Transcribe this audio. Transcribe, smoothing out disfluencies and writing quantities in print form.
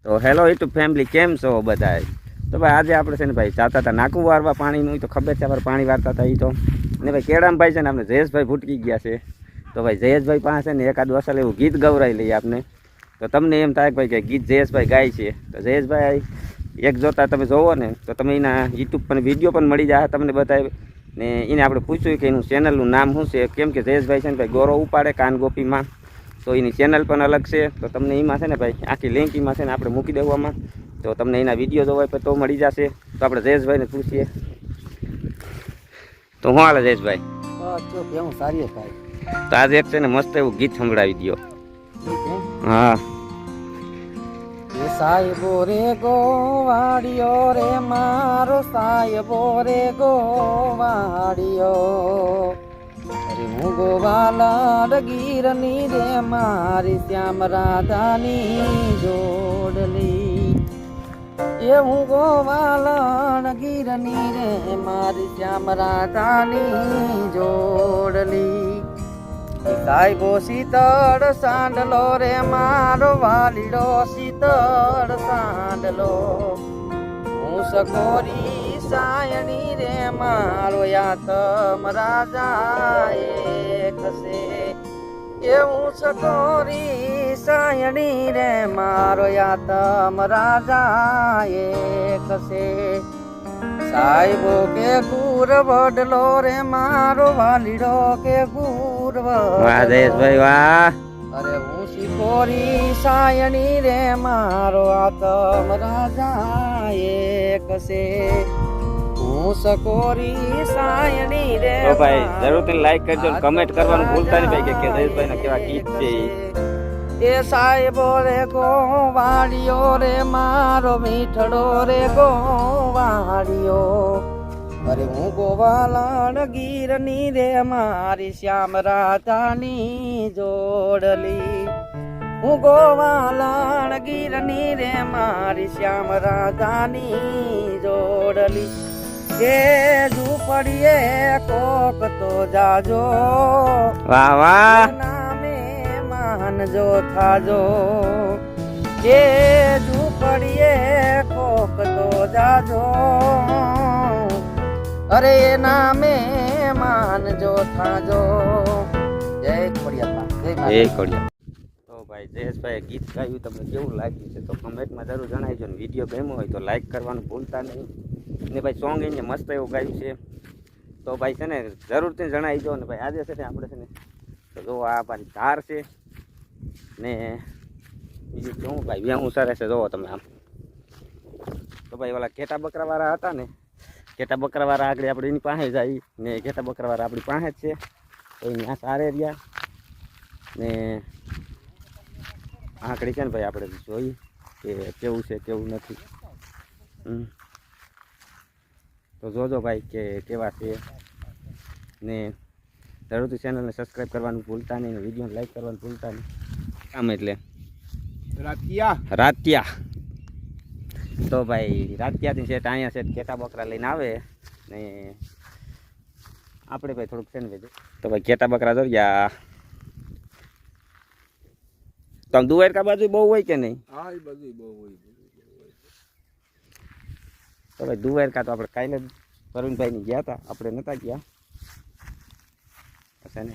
તો hello YouTube family, કેમ છો બધા? તો ભાઈ આજે આપણે છે ને ભાઈ જાતા હતા નાકું વારવા પાણીનું. તો ખબર છે આપણે પાણી વારતા હતા એ તો. અને ભાઈ કેળામભાઈ છે ને આપણે જયેશભાઈ ભૂટકી ગયા છે. તો ભાઈ જયેશભાઈ પાસે ને એકાદ અસલ એવું ગીત ગવરાઈ લઈએ આપણે. તો તમને એમ થાય ભાઈ કે ગીત જયેશભાઈ ગાય છે. તો જયેશભાઈ એક જોતા તમે જોવો ને તો તમે એના યુટ્યુબ પર વિડીયો પણ મળી જાય તમને બતાવે. ને એને આપણે પૂછ્યું કે એનું ચેનલનું નામ શું છે, કેમ કે જયેશભાઈ છે ને ભાઈ ગોરો ઉપાડે કાન ગોપીમાં. તો એની ચેનલ પણ અલગ છે. તો તમને એમાં છે ને ભાઈ આખી લિંક એમાં છે ને આપણે મૂકી દેવામાં. તો તમને એના વિડીયો જોવા તો મળી જશે. તો આપણે જયેશભાઈને પૂછીએ. તો હું હાલે જયેશભાઈ? કેવું સારી થાય. તો આજે એક છે ને મસ્ત એવું ગીત સંભળાવી દો. હા. સાહેબો રે ગોવાડિયો રે મારો સાહેબો રે ગોવાડિયો. અરે હું ગોવાલા ગીરની રે મારી શ્યામ રાધાની જોડલી. એ હું ગોવાલા ગીરની રે મારી શ્યામ રાધાની જોડલી. સાહેબો શીતળ સાંડલો રે મારો વાલીડો શીતળ સાંડલો. હું સખોરી સાયણી રે મારો યાતમ રાજા એક છે. એ હું સખોરી સાયણી રે મારો યાતમ રાજા એક છે. સાહેબો કે ગુર વડલો રે મારો વાલીડો કે ગુર જયેશભાઈ વાહ. અરે હું શિકોરી સાયણી રે મારો આતમ રાજા એક છે. હું સકોરી સાયણી રે. તો ભાઈ જરૂરથી લાઈક કરજો, કમેન્ટ કરવાનું ભૂલતા નહીં ભાઈ કે જયેશભાઈ ના કેવા ગીત છે. એ સાહેબો રે ગોવાળિયો રે મારો મીઠડો રે ગોવાળિયો. અરે હું ગોવાલાણ ગીરની રે મારી શ્યામ રાધાની જોડલી. હું ગોવાલાણ ગીરની રે મારી શ્યામ રાધાની જોડલી. કે ઝૂંપડીએ કોક તો જાજો. વાહ વાહ. માનજો થાજો. એ ઝૂંપડીએ કોક તો જાજો. અરે નામે માનજો થાજો. જય ખોડિયાર. જય ખોડિયાર. તો ભાઈ જયેશભાઈ ગીત ગાયું તમને કેવું લાગ્યું છે તો કમેન્ટમાં જરૂર જણાવજો. ને વિડીયો ગમ્યો હોય તો લાઈક કરવાનું ભૂલતા નહીં. ને ભાઈ સોંગ એને મસ્ત એવું ગાયું છે. તો ભાઈ છે ને જરૂરથી જણાવજો. ને ભાઈ આજે છે ને આપણે છે ને તો જો આ મારી ધાર છે ને બીજું શું ભાઈ વ્યાહું સરસ છે. જોવો તમે આમ. તો ભાઈ ઓલા ઘેટા બકરાવાળા હતા ને, ઘેટા બકરાવાળા આગળ આપણે એની પાસે જાય ને ઘેટા બકરાવાળા આપણી પાસે જ છે. તો એની આ સારે રહ્યા ને આંકડી છે ને ભાઈ આપણે જોઈએ કે કેવું છે કેવું નથી. તો જોજો ભાઈ કે કેવા છે. ને જરૂરથી ચેનલને સબસ્ક્રાઈબ કરવાનું ભૂલતા નહીં. વિડીયોને લાઈક કરવાનું ભૂલતા નહીં. કામ એટલે રાતિયા. તો ભાઈ રાતિયાથી સેટ અહીંયા સેટ ઘેટા બકરા લઈને આવે ને આપણે ભાઈ થોડુંક છે ને ભાઈ. તો ભાઈ ઘેટા બકરા દોર્યા. તો દુવારકા બાજુ બહુ હોય કે નહીં? હા, એ બધું બહુ હોય. તો ભાઈ દુવારકા તો આપણે કાલે પ્રવીણભાઈ ની ગયા હતા, આપણે નતા ગયા. ને